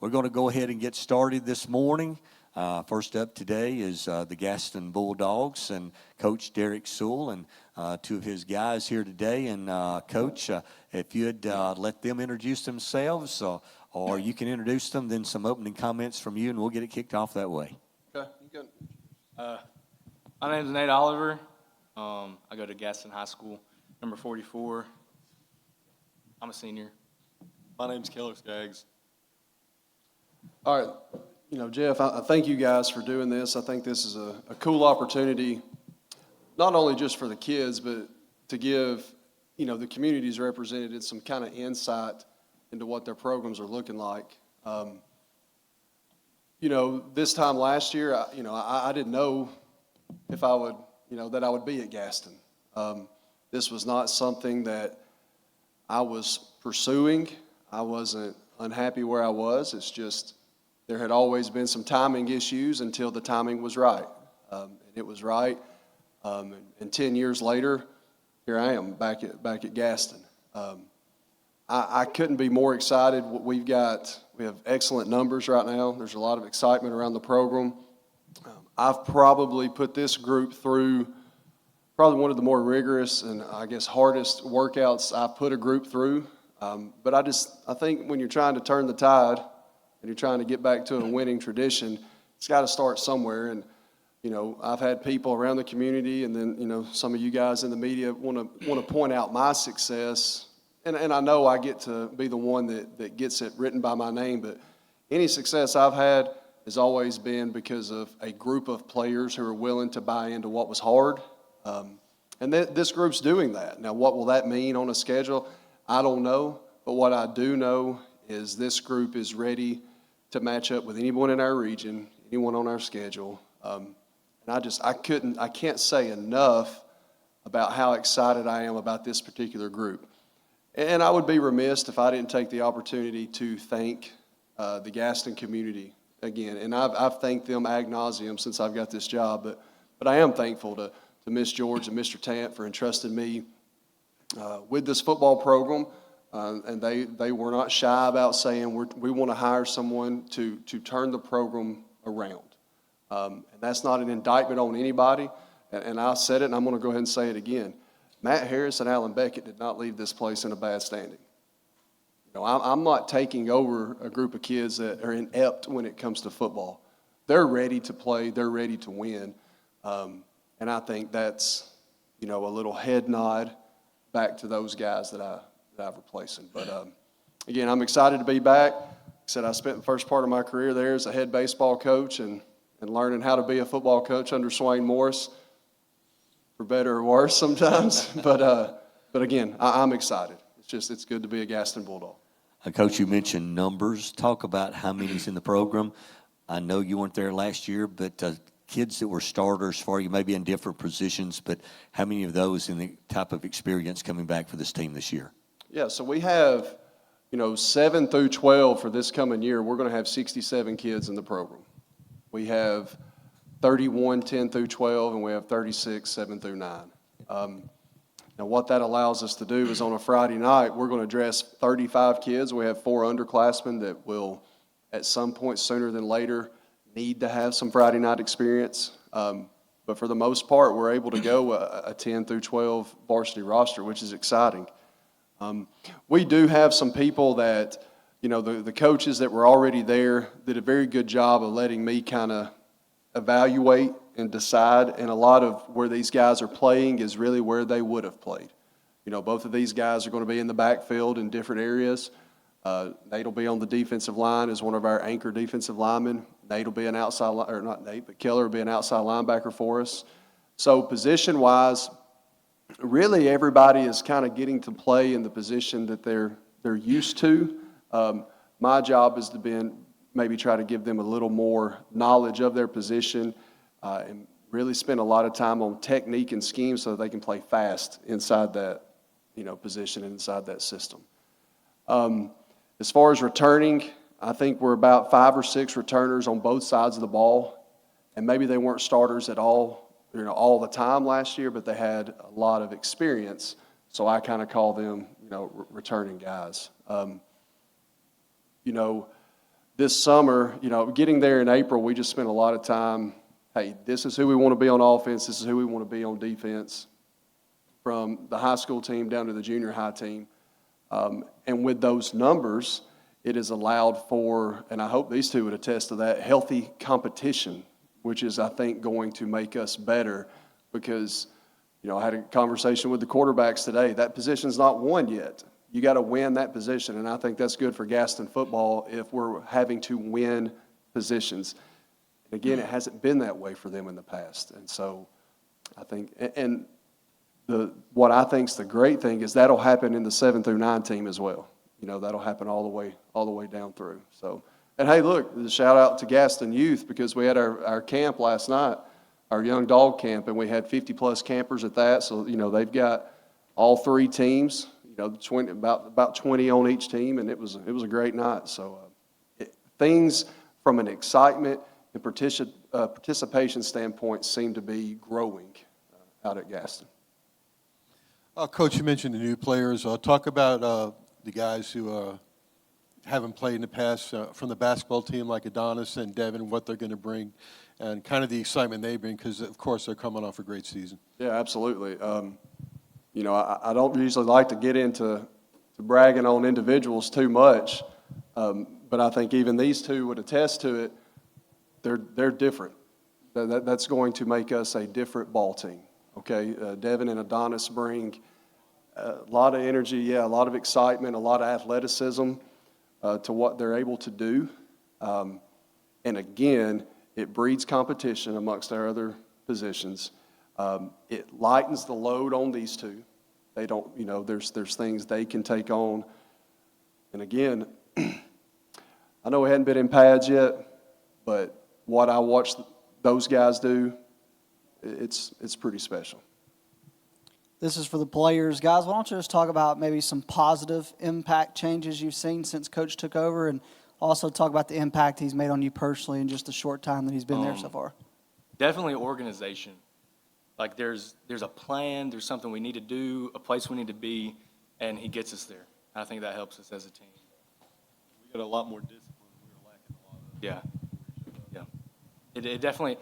We're going to go ahead and get started this morning. First up today is the Gaston Bulldogs and Coach Derrick Sewell and two of his guys here today. And Coach, if you'd let them introduce themselves, or you can introduce them, then some opening comments from you, and we'll get it kicked off that way. Okay, you can. My name's Nate Oliver. I go to Gaston High School, number 44. I'm a senior. My name's Keller Skaggs. All right, Jeff, I thank you guys for doing this. I think this is a cool opportunity, not only just for the kids, but to give, the communities represented some kind of insight into what their programs are looking like. This time last year, I didn't know if I would, that I would be at Gaston. This was not something that I was pursuing. I wasn't unhappy where I was. It's just there had always been some timing issues until the timing was right. And it was right. And 10 years later, here I am back at Gaston. I couldn't be more excited. We have excellent numbers right now. There's a lot of excitement around the program. I've probably put this group through probably one of the more rigorous and I guess hardest workouts I've put a group through. But I think when you're trying to turn the tide and you're trying to get back to a winning tradition, it's got to start somewhere. And I've had people around the community, and then some of you guys in the media want to point out my success. And I know I get to be the one that gets it written by my name, but any success I've had has always been because of a group of players who are willing to buy into what was hard. And this group's doing that. Now, what will that mean on a schedule? I don't know. But what I do know is this group is ready to match up with anyone in our region, anyone on our schedule. And I can't say enough about how excited I am about this particular group. And I would be remiss if I didn't take the opportunity to thank the Gaston community again. And I've thanked them ad nauseum since I've got this job. But I am thankful to Miss George and Mr. Tant for entrusting me with this football program. And they were not shy about saying we want to hire someone to turn the program around. And that's not an indictment on anybody. And I said it, and I'm going to go ahead and say it again. Matt Harris and Alan Beckett did not leave this place in a bad standing. I'm not taking over a group of kids that are inept when it comes to football. They're ready to play. They're ready to win. And I think that's, a little head nod back to those guys that I've replacing. But again, I'm excited to be back. Like I said, I spent the first part of my career there as a head baseball coach and learning how to be a football coach under Swain Morris, for better or worse sometimes. But again, I'm excited. It's good to be a Gaston Bulldog. Coach, you mentioned numbers. Talk about how many's in the program. I know you weren't there last year, but kids that were starters for you, maybe in different positions, but how many of those in the type of experience coming back for this team this year? Yeah, so we have, 7 through 12 for this coming year. We're going to have 67 kids in the program. We have 31, 10 through 12, and we have 36, 7 through 9. Now, what that allows us to do is on a Friday night, we're going to dress 35 kids. We have 4 underclassmen that will, at some point sooner than later, need to have some Friday night experience. But for the most part, we're able to go a 10 through 12 varsity roster, which is exciting. We do have some people that, the coaches that were already there did a very good job of letting me kind of evaluate and decide. And a lot of where these guys are playing is really where they would have played. Both of these guys are going to be in the backfield in different areas. Nate will be on the defensive line as one of our anchor defensive linemen. Nate will be an outside, or not Nate, but Keller will be an outside linebacker for us. So position-wise, really everybody is kind of getting to play in the position that they're used to. My job is to maybe try to give them a little more knowledge of their position and really spend a lot of time on technique and scheme so that they can play fast inside that position and inside that system. As far as returning, I think we're about 5 or 6 returners on both sides of the ball, and maybe they weren't starters at all the time last year, but they had a lot of experience, so I kind of call them returning guys. this summer, getting there in April, we just spent a lot of time, hey, this is who we want to be on offense, this is who we want to be on defense, from the high school team down to the junior high team. And with those numbers, it has allowed for, and I hope these two would attest to that, healthy competition, which is, I think, going to make us better because, I had a conversation with the quarterbacks today. That position's not won yet. You got to win that position, and I think that's good for Gaston football if we're having to win positions. And again, it hasn't been that way for them in the past, and so I think, and what I think is the great thing is that'll happen in the 7 through 9 team as well. That'll happen all the way down through. So, and hey, look, a shout out to Gaston Youth because we had our camp last night, our young dog camp, and we had 50+ campers at that. So they've got all 3 teams. 20, about 20 on each team, and it was a great night. So things from an excitement and participation standpoint seem to be growing out at Gaston. Coach, you mentioned the new players. Talk about the guys who haven't played in the past from the basketball team like Adonis and Devin, what they're going to bring, and kind of the excitement they bring because, of course, they're coming off a great season. Yeah, absolutely. I don't usually like to get into bragging on individuals too much, but I think even these two would attest to it. They're different. That's going to make us a different ball team. Okay, Devin and Adonis bring a lot of energy, a lot of excitement, a lot of athleticism to what they're able to do. And again, it breeds competition amongst our other positions. It lightens the load on these two. They don't, there's things they can take on. And again, I know we hadn't been in pads yet, but what I watched those guys do, it's pretty special. This is for the players. Guys, why don't you just talk about maybe some positive impact changes you've seen since Coach took over, and also talk about the impact he's made on you personally in just the short time that he's been there so far. Definitely organization. Like there's a plan, there's something we need to do, a place we need to be, and he gets us there. I think that helps us as a team. We got a lot more discipline. We were lacking a lot of that. Yeah. It definitely,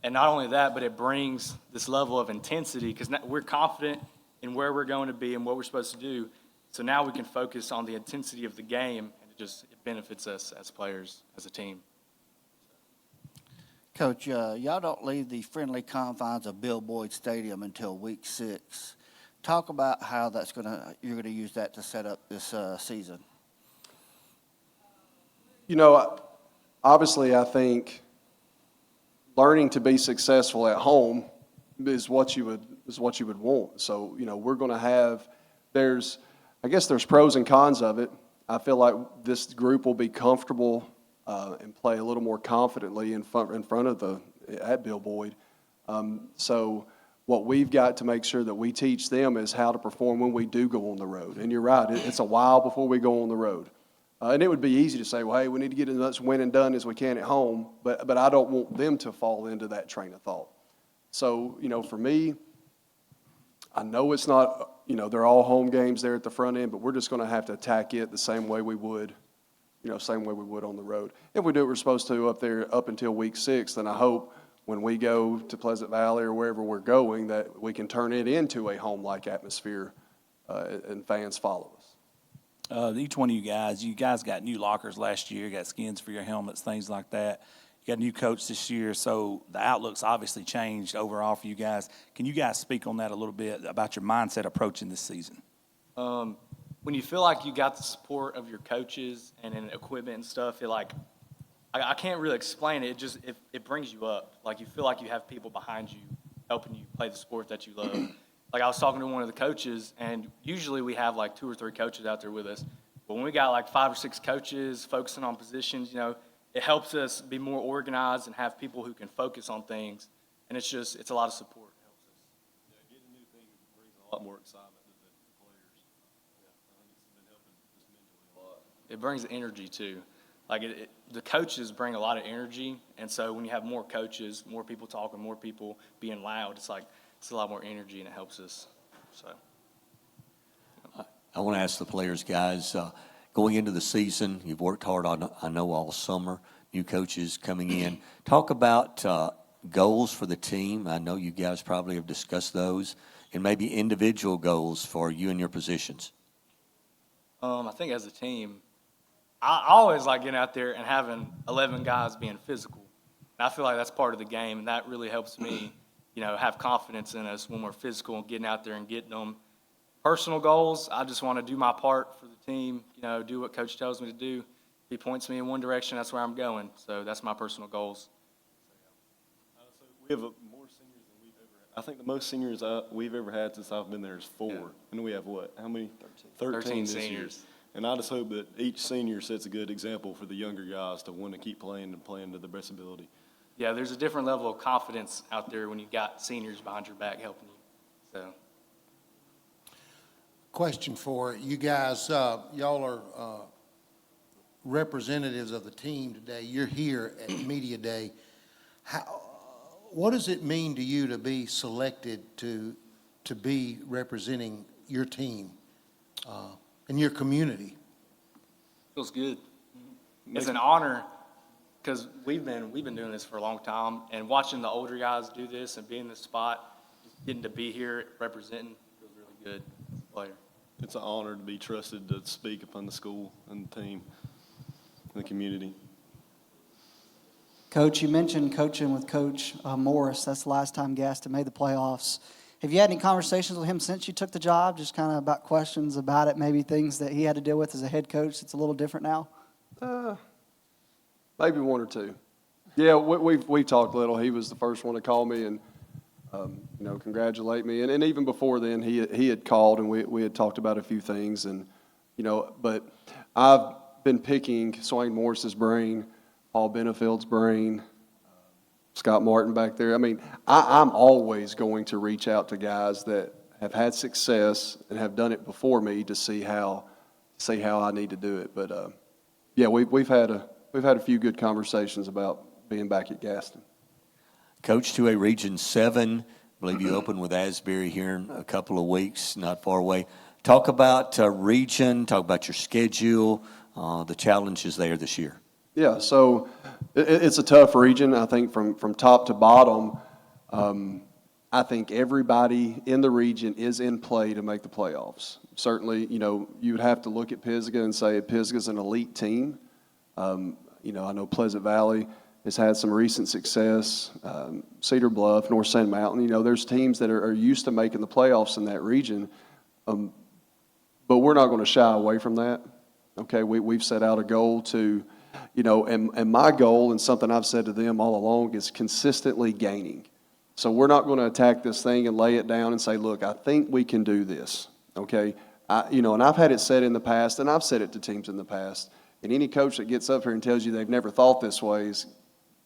and not only that, but it brings this level of intensity because we're confident in where we're going to be and what we're supposed to do. So now we can focus on the intensity of the game, and it benefits us as players, as a team. Coach, y'all don't leave the friendly confines of Bill Boyd Stadium until week 6. Talk about how you're gonna use that to set up this season. Obviously, I think learning to be successful at home is what you would want. So we're going to have there's pros and cons of it. I feel like this group will be comfortable and play a little more confidently in front of at Bill Boyd. So what we've got to make sure that we teach them is how to perform when we do go on the road. And you're right, it's a while before we go on the road. And it would be easy to say, well, hey, we need to get as much winning done as we can at home, but I don't want them to fall into that train of thought. So, for me, I know it's not, they're all home games there at the front end, but we're just going to have to attack it the same way we would on the road. If we do what we're supposed to up there up until week 6, then I hope when we go to Pleasant Valley or wherever we're going that we can turn it into a home-like atmosphere and fans follow us. Each one of you guys got new lockers last year, got skins for your helmets, things like that. You got a new coach this year, so the outlook's obviously changed overall for you guys. Can you guys speak on that a little bit about your mindset approaching this season? When you feel like you got the support of your coaches and equipment and stuff, I can't really explain it. It brings you up. Like you feel like you have people behind you helping you play the sport that you love. Like I was talking to one of the coaches, and usually we have like 2 or 3 coaches out there with us. But when we got like 5 or 6 coaches focusing on positions, it helps us be more organized and have people who can focus on things. And it's a lot of support. It helps us. Yeah, getting new things brings a lot more excitement to the players. Yeah, I think it's been helping just mentally a lot. It brings energy too. Like the coaches bring a lot of energy, and so when you have more coaches, more people talking, more people being loud, it's a lot more energy, and it helps us. So I want to ask the players, guys. going into the season, you've worked hard on, I know, all summer, new coaches coming in. Talk about goals for the team. I know you guys probably have discussed those, and maybe individual goals for you and your positions. I think as a team, I always like getting out there and having 11 guys being physical. And I feel like that's part of the game, and that really helps me, have confidence in us when we're physical and getting out there and getting them. Personal goals, I just want to do my part for the team, do what Coach tells me to do. If he points me in one direction, that's where I'm going. So that's my personal goals. So we have more seniors than we've ever had. I think the most seniors we've ever had since I've been there is 4. Yeah. And we have what? How many? 13 this seniors. year. And I just hope that each senior sets a good example for the younger guys to want to keep playing and playing to their best ability. Yeah, there's a different level of confidence out there when you've got seniors behind your back helping you. So. Question for you guys. Y'all are representatives of the team today. You're here at Media Day. What does it mean to you to be selected to be representing your team and your community? Feels good. It's an honor because we've been doing this for a long time, and watching the older guys do this and being in this spot, just getting to be here representing feels really good as a player. It's an honor to be trusted to speak upon the school and the team and the community. Coach, you mentioned coaching with Coach Morris. That's the last time Gaston made the playoffs. Have you had any conversations with him since you took the job, just kind of about questions about it, maybe things that he had to deal with as a head coach that's a little different now? Maybe 1 or 2. Yeah, we've talked a little. He was the first one to call me and, congratulate me. And even before then, he had called and we had talked about a few things. And, but I've been picking Swain Morris's brain, Paul Benefield's brain, Scott Martin back there. I mean, I'm always going to reach out to guys that have had success and have done it before me to see how I need to do it. But yeah, we've had a few good conversations about being back at Gaston. Coach, 2A Region 7, I believe you open with Asbury here in a couple of weeks, not far away. Talk about region, talk about your schedule, the challenges there this year. Yeah, so it's a tough region. I think from top to bottom, I think everybody in the region is in play to make the playoffs. Certainly, you would have to look at Pisgah and say Pisgah's an elite team. I know Pleasant Valley has had some recent success, Cedar Bluff, North Sand Mountain. There's teams that are used to making the playoffs in that region, but we're not going to shy away from that. Okay, we've set out a goal to, and my goal, and something I've said to them all along, is consistently gaining. So we're not going to attack this thing and lay it down and say, look, I think we can do this. Okay, and I've had it said in the past, and I've said it to teams in the past. And any coach that gets up here and tells you they've never thought this way is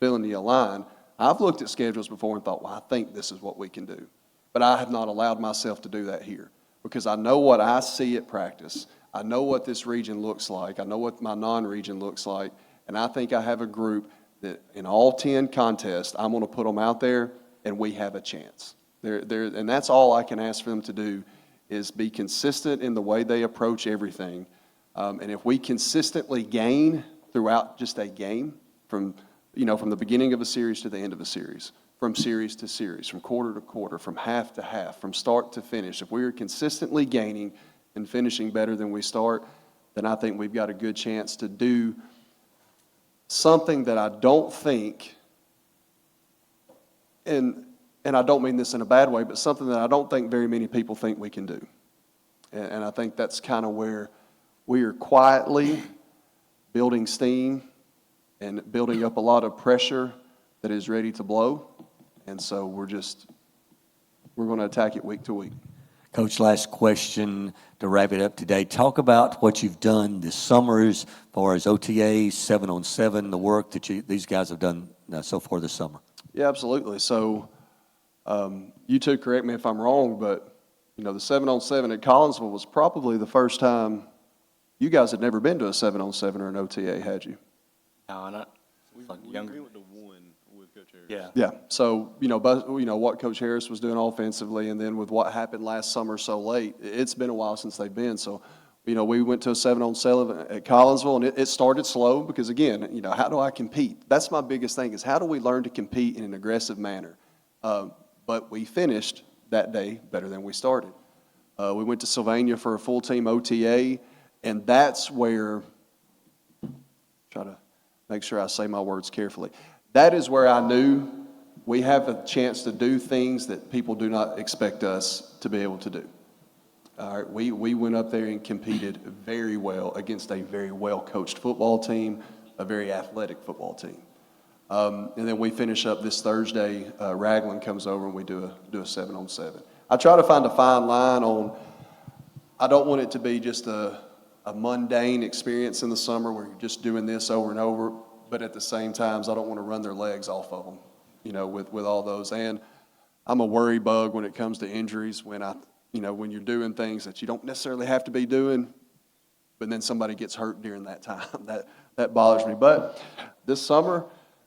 filling you a line. I've looked at schedules before and thought, well, I think this is what we can do. But I have not allowed myself to do that here because I know what I see at practice. I know what this region looks like. I know what my non-region looks like. And I think I have a group that in all 10 contests, I'm going to put them out there and we have a chance. And that's all I can ask for them to do is be consistent in the way they approach everything. And if we consistently gain throughout just a game from the beginning of a series to the end of a series, from series to series, from quarter to quarter, from half to half, from start to finish, if we are consistently gaining and finishing better than we start, then I think we've got a good chance to do something that I don't think, and I don't mean this in a bad way, but something that I don't think very many people think we can do. And I think that's kind of where we are quietly building steam and building up a lot of pressure that is ready to blow. And so we're going to attack it week to week. Coach, last question to wrap it up today. Talk about what you've done this summer as far as OTAs, 7-on-7, the work that these guys have done so far this summer. Yeah, absolutely. So you two correct me if I'm wrong, but the 7-on-7 at Collinsville was probably the first time you guys had never been to a 7-on-7 or an OTA, had you? No, not. Like younger. We went to one with Coach Harris. Yeah. Yeah. So, what Coach Harris was doing offensively and then with what happened last summer so late, it's been a while since they've been. So We went to a 7-on-7 at Collinsville, and it started slow because, again, how do I compete? That's my biggest thing is how do we learn to compete in an aggressive manner? But we finished that day better than we started. We went to Sylvania for a full-team OTA, and that's where, try to make sure I say my words carefully, that is where I knew we have a chance to do things that people do not expect us to be able to do. All right, we went up there and competed very well against a very well-coached football team, a very athletic football team. And then we finish up this Thursday. Raglan comes over and we do a 7-on-7. I try to find a fine line on. I don't want it to be just a mundane experience in the summer where you're just doing this over and over. But at the same time, I don't want to run their legs off of them, with all those. And I'm a worry bug when it comes to injuries. When you're doing things that you don't necessarily have to be doing, but then somebody gets hurt during that time. That bothers me. But this summer,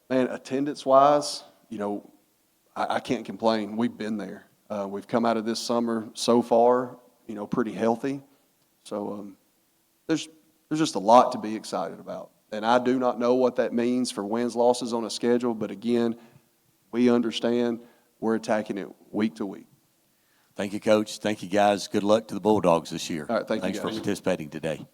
man, attendance-wise, I can't complain. We've been there. We've come out of this summer so far, pretty healthy. So there's just a lot to be excited about. And I do not know what that means for wins, losses on a schedule. But again, we understand we're attacking it week to week. Thank you, Coach. Thank you, guys. Good luck to the Bulldogs this year. All right, thank you, Thanks for guys. participating today.